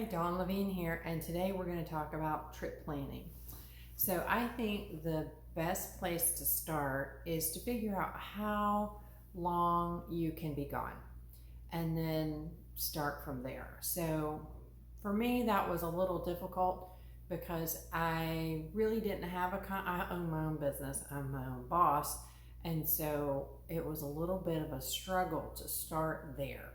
Hi, Dawn Levine here, and today we're going to talk about trip planning. So, I think the best place to start is to figure out how long you can be gone and then start from there. So, for me, that was a little difficult because I really didn't have I own my own business, I'm my own boss, and so it was a little bit of a struggle to start there.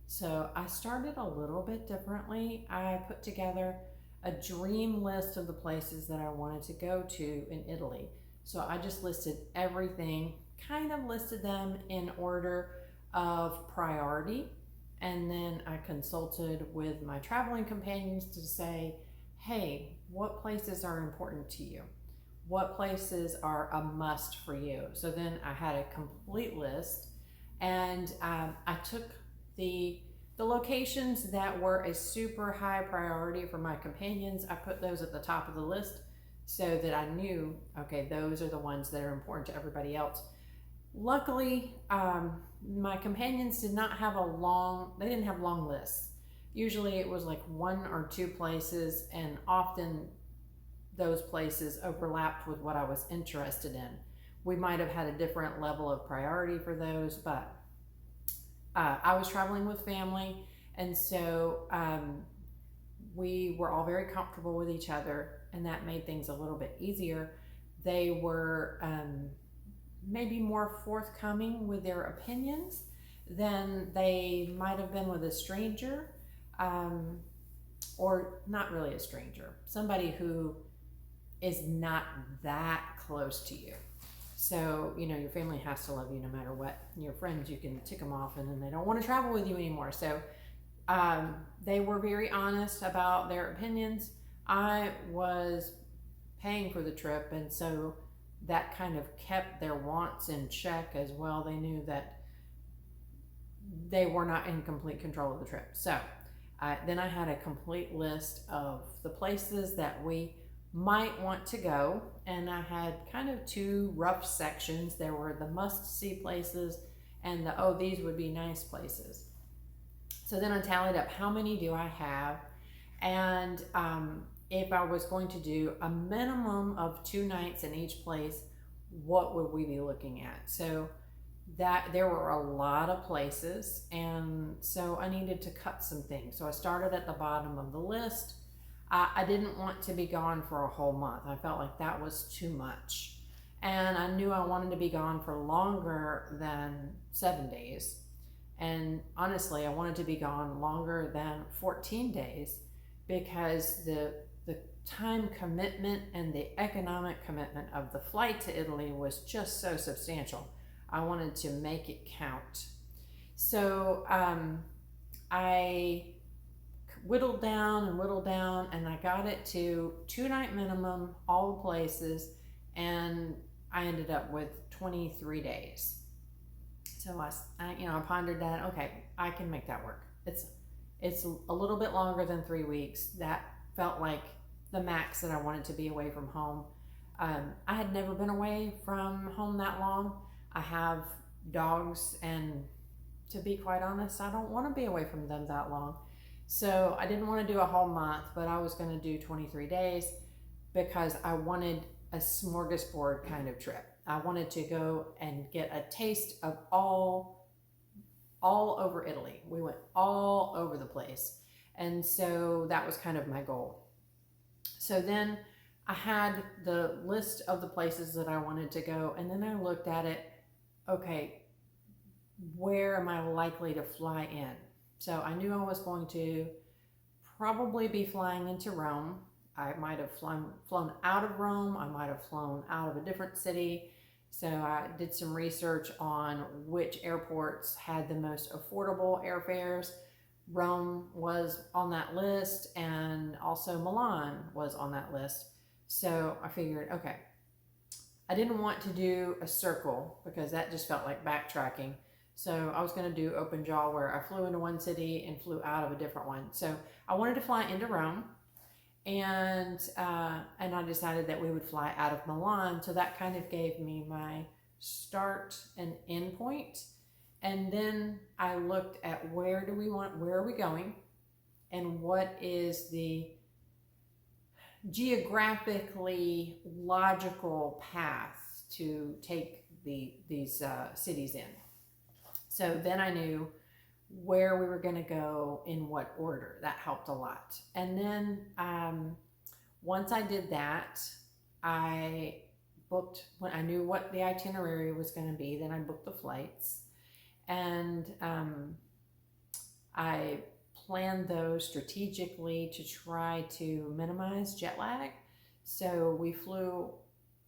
So I started a little bit differently. I put together a dream list of the places that I wanted to go to in Italy. So I just listed everything, kind of listed them in order of priority. And then I consulted with my traveling companions to say, hey, what places are important to you? What places are a must for you? So then I had a complete list, and I took the locations that were a super high priority for my companions. I put those at the top of the list so that I knew, okay, those are the ones that are important to everybody else. Luckily, my companions did not have they didn't have long lists. Usually it was like one or two places, and often those places overlapped with what I was interested in. We might have had a different level of priority for those, but I was traveling with family, and so we were all very comfortable with each other, and that made things a little bit easier. They were maybe more forthcoming with their opinions than they might have been with a stranger, um, or not really a stranger, somebody who is not that close to you. So, your family has to love you no matter what. Your friends, you can tick them off and then they don't want to travel with you anymore. So, they were very honest about their opinions. I was paying for the trip, and so that kind of kept their wants in check as well. They knew that they were not in complete control of the trip. So, then I had a complete list of the places that we might want to go, and I had kind of two rough sections. There were the must see places and these would be nice places. So then I tallied up how many do I have, and if I was going to do a minimum of 2 nights in each place, what would we be looking at? So that there were a lot of places, and so I needed to cut some things. So I started at the bottom of the list. I didn't want to be gone for a whole month. I felt like that was too much. And I knew I wanted to be gone for longer than 7 days. And honestly, I wanted to be gone longer than 14 days because the time commitment and the economic commitment of the flight to Italy was just so substantial. I wanted to make it count. So I whittled down, and I got it to 2 night minimum, all the places, and I ended up with 23 days. So I pondered that. Okay, I can make that work. It's a little bit longer than 3 weeks. That felt like the max that I wanted to be away from home. I had never been away from home that long. I have dogs, and to be quite honest, I don't want to be away from them that long. So I didn't want to do a whole month, but I was going to do 23 days because I wanted a smorgasbord kind of trip. I wanted to go and get a taste of all over Italy. We went all over the place. And so that was kind of my goal. So then I had the list of the places that I wanted to go, and then I looked at it. Okay, where am I likely to fly in? So I knew I was going to probably be flying into Rome. I might have flown out of Rome. I might have flown out of a different city. So I did some research on which airports had the most affordable airfares. Rome was on that list, and also Milan was on that list. So I figured, okay, I didn't want to do a circle because that just felt like backtracking. So I was going to do open jaw, where I flew into one city and flew out of a different one. So I wanted to fly into Rome, and I decided that we would fly out of Milan. So that kind of gave me my start and end point. And then I looked at where are we going? and what is the geographically logical path to take these cities in. So then I knew where we were going to go in what order. That helped a lot. And then once I did that, I booked, when I knew what the itinerary was going to be, then I booked the flights. And I planned those strategically to try to minimize jet lag. So we flew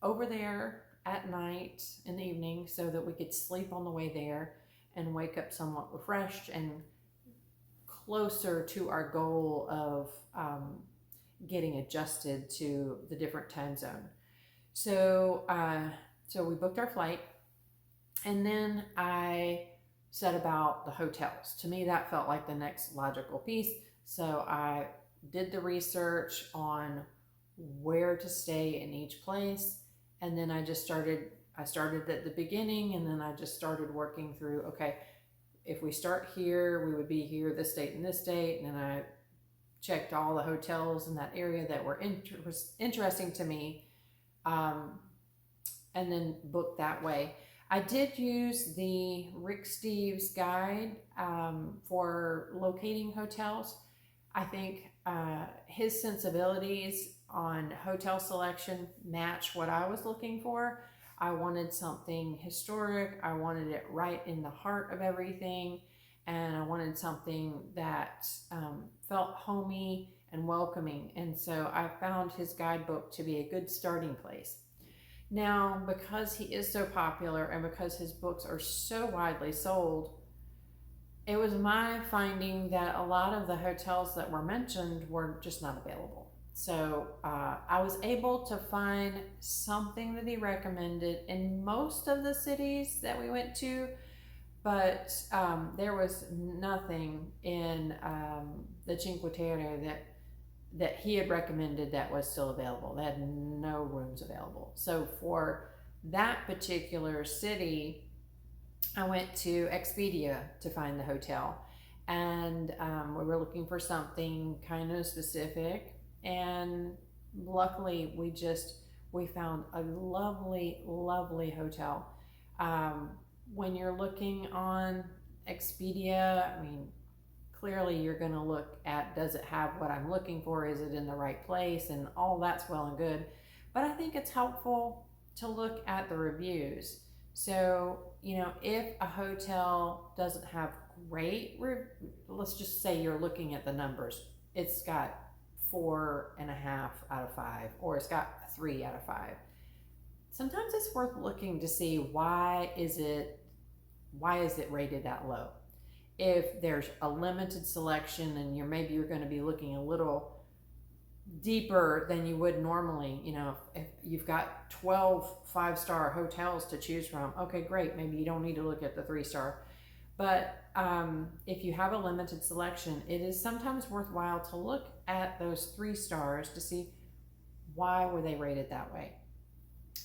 over there at night in the evening so that we could sleep on the way there and wake up somewhat refreshed and closer to our goal of getting adjusted to the different time zone. So we booked our flight, and then I set about the hotels. To me, that felt like the next logical piece. So I did the research on where to stay in each place, and then I started at the beginning, and then I just started working through, okay, if we start here, we would be here this date and this date, and then I checked all the hotels in that area that were interesting to me, and then booked that way. I did use the Rick Steves guide for locating hotels. I think his sensibilities on hotel selection match what I was looking for. I wanted something historic. I wanted it right in the heart of everything. And I wanted something that felt homey and welcoming. And so I found his guidebook to be a good starting place. Now, because he is so popular and because his books are so widely sold, it was my finding that a lot of the hotels that were mentioned were just not available. So I was able to find something that he recommended in most of the cities that we went to, but there was nothing in the Cinque Terre that he had recommended that was still available. They had no rooms available. So for that particular city, I went to Expedia to find the hotel, and we were looking for something kind of specific, and luckily we found a lovely hotel. When you're looking on Expedia, I mean, clearly you're going to look at, does it have what I'm looking for? Is it in the right place? And all that's well and good. But I think it's helpful to look at the reviews. So, if a hotel doesn't have great, let's just say you're looking at the numbers, it's got 4.5 out of 5, or it's got 3 out of 5. Sometimes it's worth looking to see why is it rated that low. If there's a limited selection and maybe you're going to be looking a little deeper than you would normally, if you've got 12 5-star hotels to choose from, okay, great, maybe you don't need to look at the 3-star. But if you have a limited selection, it is sometimes worthwhile to look at those 3 stars to see why were they rated that way.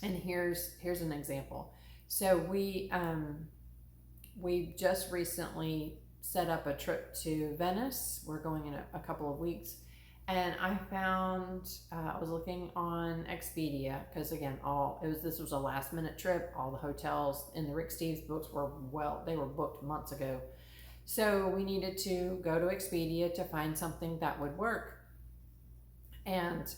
And here's an example. So we just recently set up a trip to Venice. We're going in a couple of weeks, and I found I was looking on Expedia because again, this was a last minute trip. All the hotels in the Rick Steves books they were booked months ago, so we needed to go to Expedia to find something that would work. And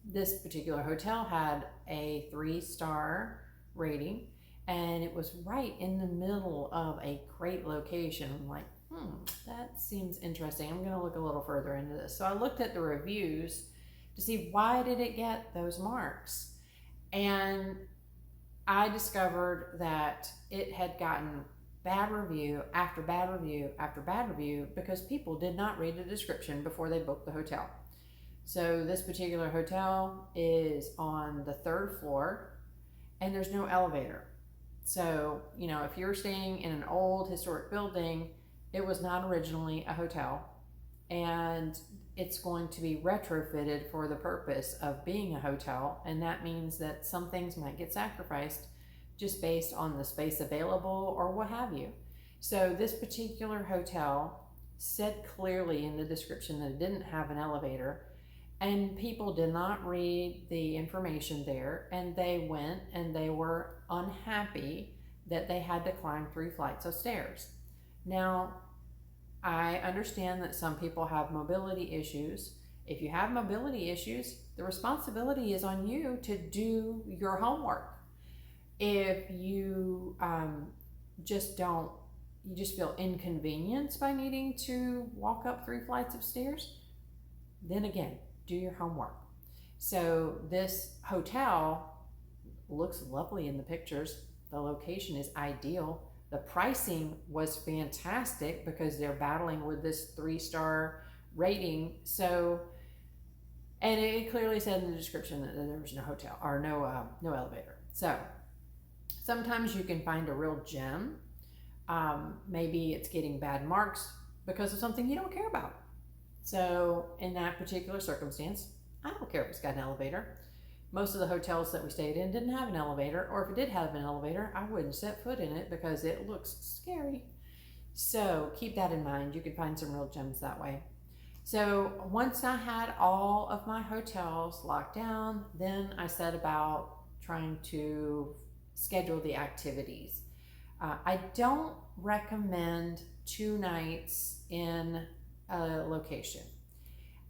this particular hotel had a 3-star rating, and it was right in the middle of a great location. I'm like, that seems interesting. I'm going to look a little further into this. So I looked at the reviews to see why did it get those marks. And I discovered that it had gotten bad review after bad review after bad review because people did not read the description before they booked the hotel. So this particular hotel is on the 3rd floor, and there's no elevator. So, if you're staying in an old historic building, it was not originally a hotel, and it's going to be retrofitted for the purpose of being a hotel. And that means that some things might get sacrificed just based on the space available or what have you. So this particular hotel said clearly in the description that it didn't have an elevator, and people did not read the information there, and they went and they were unhappy that they had to climb 3 flights of stairs. Now, I understand that some people have mobility issues. If you have mobility issues, the responsibility is on you to do your homework. If you just don't, you just feel inconvenienced by needing to walk up 3 flights of stairs, then again, do your homework. So this hotel looks lovely in the pictures. The location is ideal. The pricing was fantastic because they're battling with this 3-star rating. So, and it clearly said in the description that there was no hotel or no elevator. So sometimes you can find a real gem. Maybe it's getting bad marks because of something you don't care about. So in that particular circumstance, I don't care if it's got an elevator. Most of the hotels that we stayed in didn't have an elevator, or if it did have an elevator, I wouldn't set foot in it because it looks scary. So keep that in mind. You can find some real gems that way. So once I had all of my hotels locked down, then I set about trying to schedule the activities. I don't recommend 2 nights in a location.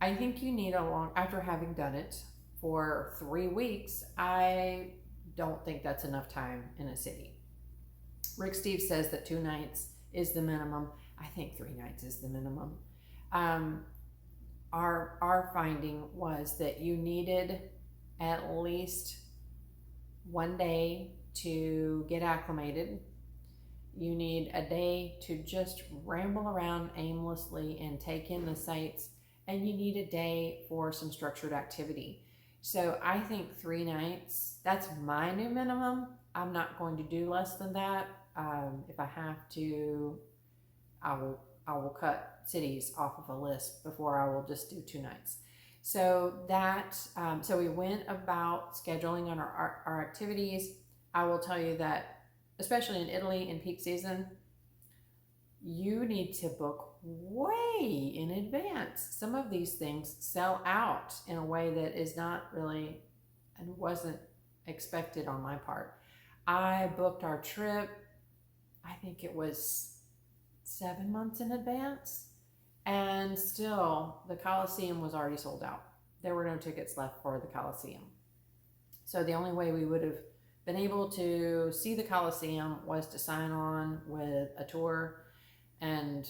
I think you need after having done it for 3 weeks, I don't think that's enough time in a city. Rick Steve says that 2 nights is the minimum. I think 3 nights is the minimum. Our finding was that you needed at least 1 day to get acclimated. You need a day to just ramble around aimlessly and take in the sights, and you need a day for some structured activity. So I think 3 nights, that's my new minimum. I'm not going to do less than that. If I have to, I will cut cities off of a list before I will just do 2 nights. So so we went about scheduling on our activities. I will tell you that, especially in Italy in peak season, you need to book way in advance. Some of these things sell out in a way that is not really and wasn't expected on my part. I booked our trip, I think it was 7 months in advance, and still the Coliseum was already sold out. There were no tickets left for the Coliseum. So the only way we would have been able to see the Coliseum was to sign on with a tour, and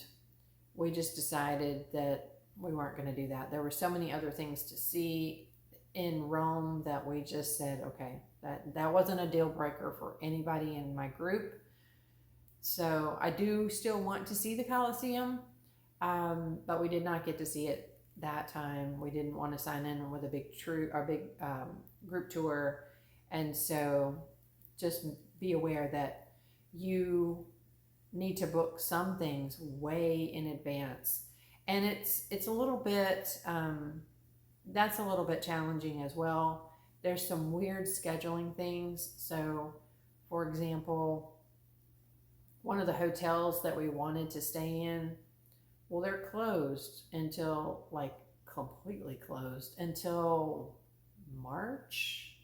we just decided that we weren't going to do that. There were so many other things to see in Rome that we just said, okay, that wasn't a deal breaker for anybody in my group. So I do still want to see the Coliseum, but we did not get to see it that time. We didn't want to sign in with a big group tour. And so just be aware that you need to book some things way in advance. And it's a little bit, that's a little bit challenging as well. There's some weird scheduling things. So for example, one of the hotels that we wanted to stay in, well, they're closed until, like, completely closed until March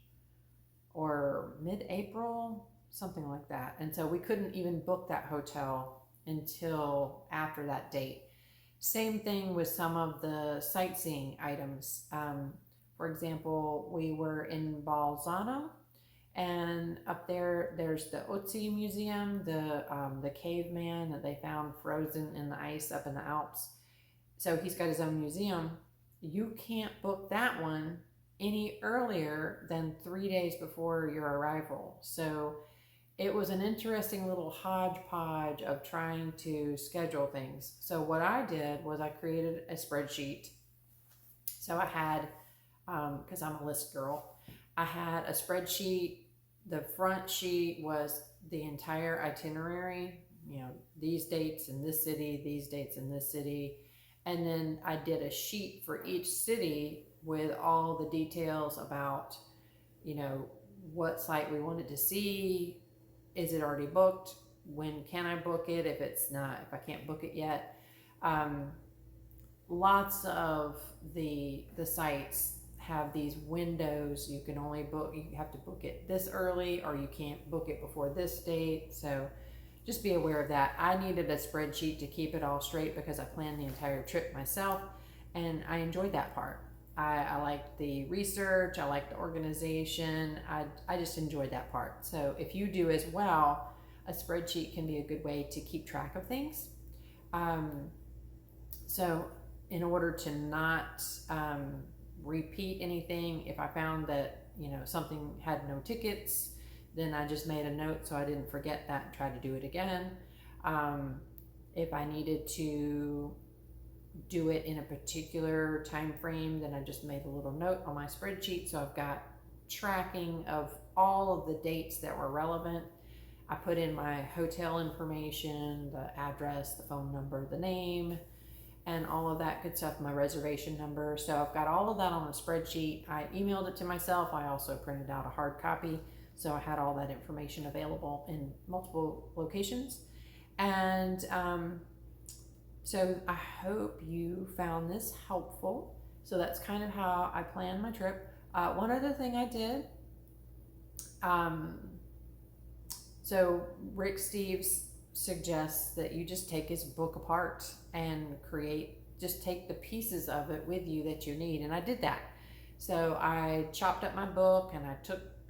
or mid-April, something like that. And so we couldn't even book that hotel until after that date. Same thing with some of the sightseeing items. For example, we were in Bolzano, and up there, there's the Ötzi Museum, the caveman that they found frozen in the ice up in the Alps. So he's got his own museum. You can't book that one any earlier than 3 days before your arrival. So it was an interesting little hodgepodge of trying to schedule things. So what I did was I created a spreadsheet. So I had, because I'm a list girl, I had a spreadsheet. The front sheet was the entire itinerary, these dates in this city, these dates in this city. And then I did a sheet for each city with all the details about, what site we wanted to see. Is it already booked? When can I book it if I can't book it yet? Um, Lots of the sites have these windows. You can only book, you have to book it this early, or you can't book it before this date. So just be aware of that. I needed a spreadsheet to keep it all straight because I planned the entire trip myself, and I enjoyed that part. I liked the research, I liked the organization, I just enjoyed that part. So if you do as well, a spreadsheet can be a good way to keep track of things. So in order to not repeat anything, if I found that something had no tickets, then I just made a note so I didn't forget that and try to do it again. If I needed to do it in a particular time frame, then I just made a little note on my spreadsheet, so I've got tracking of all of the dates that were relevant. I put in my hotel information, the address, the phone number, the name, and all of that good stuff, my reservation number. So I've got all of that on a spreadsheet. I emailed it to myself. I also printed out a hard copy, so I had all that information available in multiple locations. And so I hope you found this helpful. So that's kind of how I planned my trip. One other thing I did, so Rick Steves suggests that you just take his book apart and just take the pieces of it with you that you need. And I did that. So I chopped up my book and I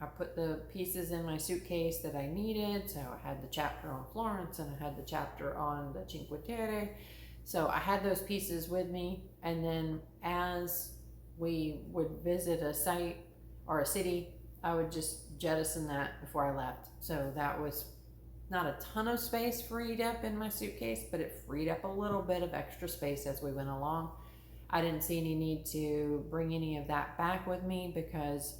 put the pieces in my suitcase that I needed. So I had the chapter on Florence and I had the chapter on the Cinque Terre. So I had those pieces with me. And then as we would visit a site or a city, I would just jettison that before I left. So that was not a ton of space freed up in my suitcase, but it freed up a little bit of extra space as we went along. I didn't see any need to bring any of that back with me, because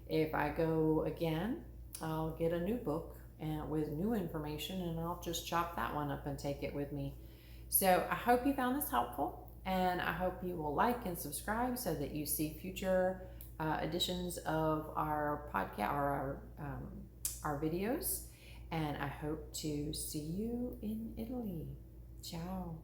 if I go again, I'll get a new book and with new information, and I'll just chop that one up and take it with me. So I hope you found this helpful, and I hope you will like and subscribe so that you see future editions of our podcast or our videos. And I hope to see you in Italy. Ciao.